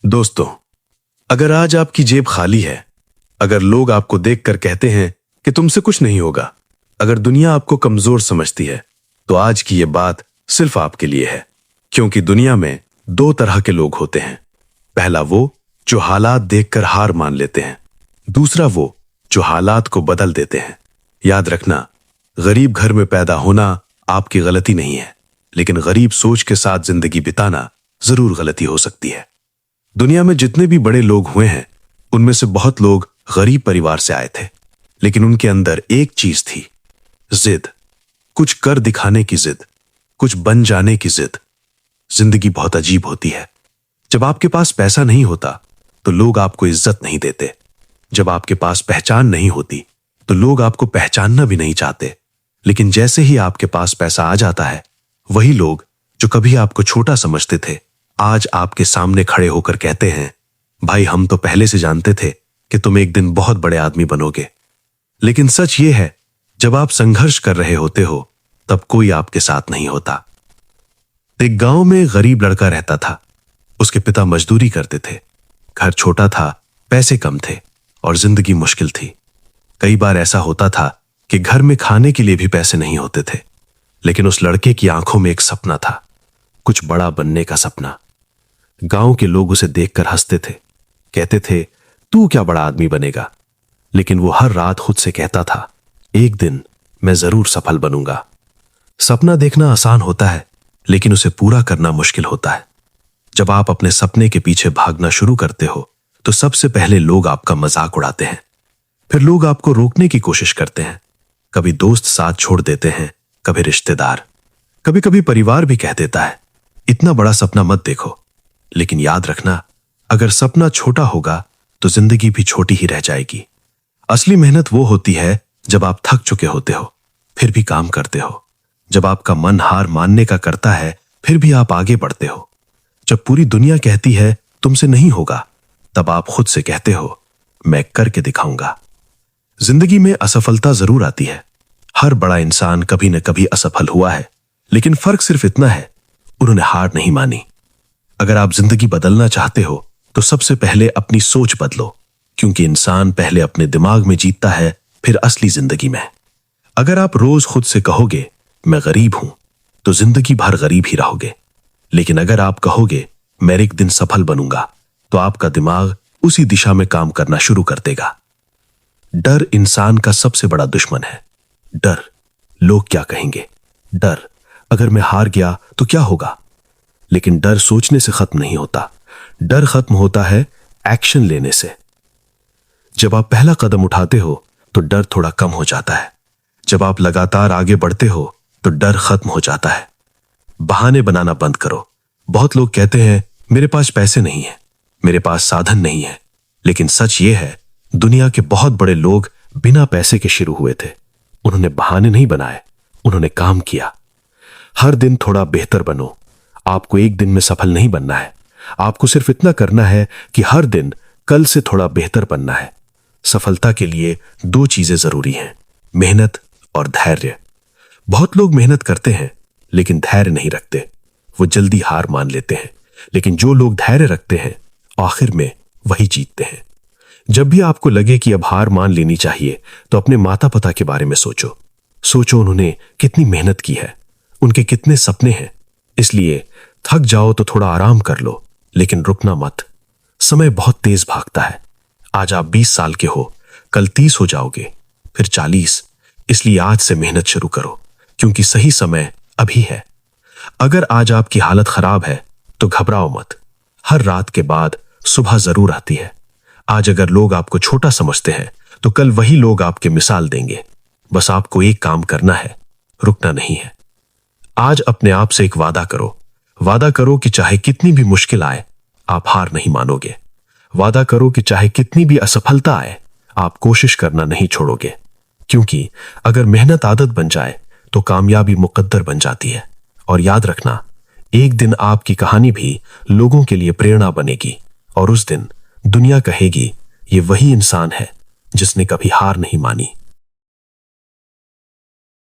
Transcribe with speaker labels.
Speaker 1: दोस्तों, अगर आज आपकी जेब खाली है, अगर लोग आपको देखकर कहते हैं कि तुमसे कुछ नहीं होगा, अगर दुनिया आपको कमजोर समझती है, तो आज की ये बात सिर्फ आपके लिए है। क्योंकि दुनिया में दो तरह के लोग होते हैं। पहला वो जो हालात देखकर हार मान लेते हैं, दूसरा वो जो हालात को बदल देते हैं। याद रखना, गरीब घर में पैदा होना आपकी गलती नहीं है, लेकिन गरीब सोच के साथ जिंदगी बिताना जरूर गलती हो सकती है। दुनिया में जितने भी बड़े लोग हुए हैं, उनमें से बहुत लोग गरीब परिवार से आए थे, लेकिन उनके अंदर एक चीज थी, जिद। कुछ कर दिखाने की जिद, कुछ बन जाने की जिद। जिंदगी बहुत अजीब होती है। जब आपके पास पैसा नहीं होता तो लोग आपको इज्जत नहीं देते। जब आपके पास पहचान नहीं होती तो लोग आपको पहचानना भी नहीं चाहते। लेकिन जैसे ही आपके पास पैसा आ जाता है, वही लोग जो कभी आपको छोटा समझते थे, आज आपके सामने खड़े होकर कहते हैं, भाई हम तो पहले से जानते थे कि तुम एक दिन बहुत बड़े आदमी बनोगे। लेकिन सच ये है, जब आप संघर्ष कर रहे होते हो तब कोई आपके साथ नहीं होता। एक गांव में गरीब लड़का रहता था। उसके पिता मजदूरी करते थे। घर छोटा था, पैसे कम थे और जिंदगी मुश्किल थी। कई बार ऐसा होता था कि घर में खाने के लिए भी पैसे नहीं होते थे। लेकिन उस लड़के की आंखों में एक सपना था, कुछ बड़ा बनने का सपना। गांव के लोग उसे देखकर हंसते थे, कहते थे, तू क्या बड़ा आदमी बनेगा। लेकिन वो हर रात खुद से कहता था, एक दिन मैं जरूर सफल बनूंगा। सपना देखना आसान होता है, लेकिन उसे पूरा करना मुश्किल होता है। जब आप अपने सपने के पीछे भागना शुरू करते हो तो सबसे पहले लोग आपका मजाक उड़ाते हैं। फिर लोग आपको रोकने की कोशिश करते हैं। कभी दोस्त साथ छोड़ देते हैं, कभी रिश्तेदार, कभी कभी परिवार भी कह देता है, इतना बड़ा सपना मत देखो। लेकिन याद रखना, अगर सपना छोटा होगा तो जिंदगी भी छोटी ही रह जाएगी। असली मेहनत वो होती है जब आप थक चुके होते हो फिर भी काम करते हो। जब आपका मन हार मानने का करता है फिर भी आप आगे बढ़ते हो। जब पूरी दुनिया कहती है तुमसे नहीं होगा, तब आप खुद से कहते हो, मैं करके दिखाऊंगा। जिंदगी में असफलता जरूर आती है। हर बड़ा इंसान कभी न कभी असफल हुआ है, लेकिन फर्क सिर्फ इतना है, उन्होंने हार नहीं मानी। अगर आप जिंदगी बदलना चाहते हो तो सबसे पहले अपनी सोच बदलो, क्योंकि इंसान पहले अपने दिमाग में जीतता है, फिर असली जिंदगी में। अगर आप रोज खुद से कहोगे मैं गरीब हूं, तो जिंदगी भर गरीब ही रहोगे। लेकिन अगर आप कहोगे मैं एक दिन सफल बनूंगा, तो आपका दिमाग उसी दिशा में काम करना शुरू कर देगा। डर इंसान का सबसे बड़ा दुश्मन है। डर, लोग क्या कहेंगे, डर अगर मैं हार गया तो क्या होगा। लेकिन डर सोचने से खत्म नहीं होता। डर खत्म होता है एक्शन लेने से। जब आप पहला कदम उठाते हो तो डर थोड़ा कम हो जाता है। जब आप लगातार आगे बढ़ते हो तो डर खत्म हो जाता है। बहाने बनाना बंद करो। बहुत लोग कहते हैं मेरे पास पैसे नहीं है, मेरे पास साधन नहीं है। लेकिन सच ये है, दुनिया के बहुत बड़े लोग बिना पैसे के शुरू हुए थे। उन्होंने बहाने नहीं बनाए, उन्होंने काम किया। हर दिन थोड़ा बेहतर बनो। आपको एक दिन में सफल नहीं बनना है। आपको सिर्फ इतना करना है कि हर दिन कल से थोड़ा बेहतर बनना है। सफलता के लिए दो चीजें जरूरी हैं, मेहनत और धैर्य। बहुत लोग मेहनत करते हैं लेकिन धैर्य नहीं रखते। वो जल्दी हार मान लेते हैं। लेकिन जो लोग धैर्य रखते हैं, आखिर में वही जीतते हैं। जब भी आपको लगे कि अब हार मान लेनी चाहिए, तो अपने माता पिता के बारे में सोचो। सोचो उन्होंने कितनी मेहनत की है, उनके कितने सपने हैं। इसलिए थक जाओ तो थोड़ा आराम कर लो, लेकिन रुकना मत। समय बहुत तेज भागता है। आज आप 20 साल के हो, कल 30 हो जाओगे, फिर 40। इसलिए आज से मेहनत शुरू करो, क्योंकि सही समय अभी है। अगर आज आपकी हालत खराब है तो घबराओ मत। हर रात के बाद सुबह जरूर आती है। आज अगर लोग आपको छोटा समझते हैं तो कल वही लोग आपके मिसाल देंगे। बस आपको एक काम करना है, रुकना नहीं है। आज अपने आप से एक वादा करो। वादा करो कि चाहे कितनी भी मुश्किल आए, आप हार नहीं मानोगे। वादा करो कि चाहे कितनी भी असफलता आए, आप कोशिश करना नहीं छोड़ोगे। क्योंकि अगर मेहनत आदत बन जाए तो कामयाबी मुकद्दर बन जाती है। और याद रखना, एक दिन आपकी कहानी भी लोगों के लिए प्रेरणा बनेगी, और उस दिन दुनिया कहेगी ये वही इंसान है जिसने कभी हार नहीं मानी।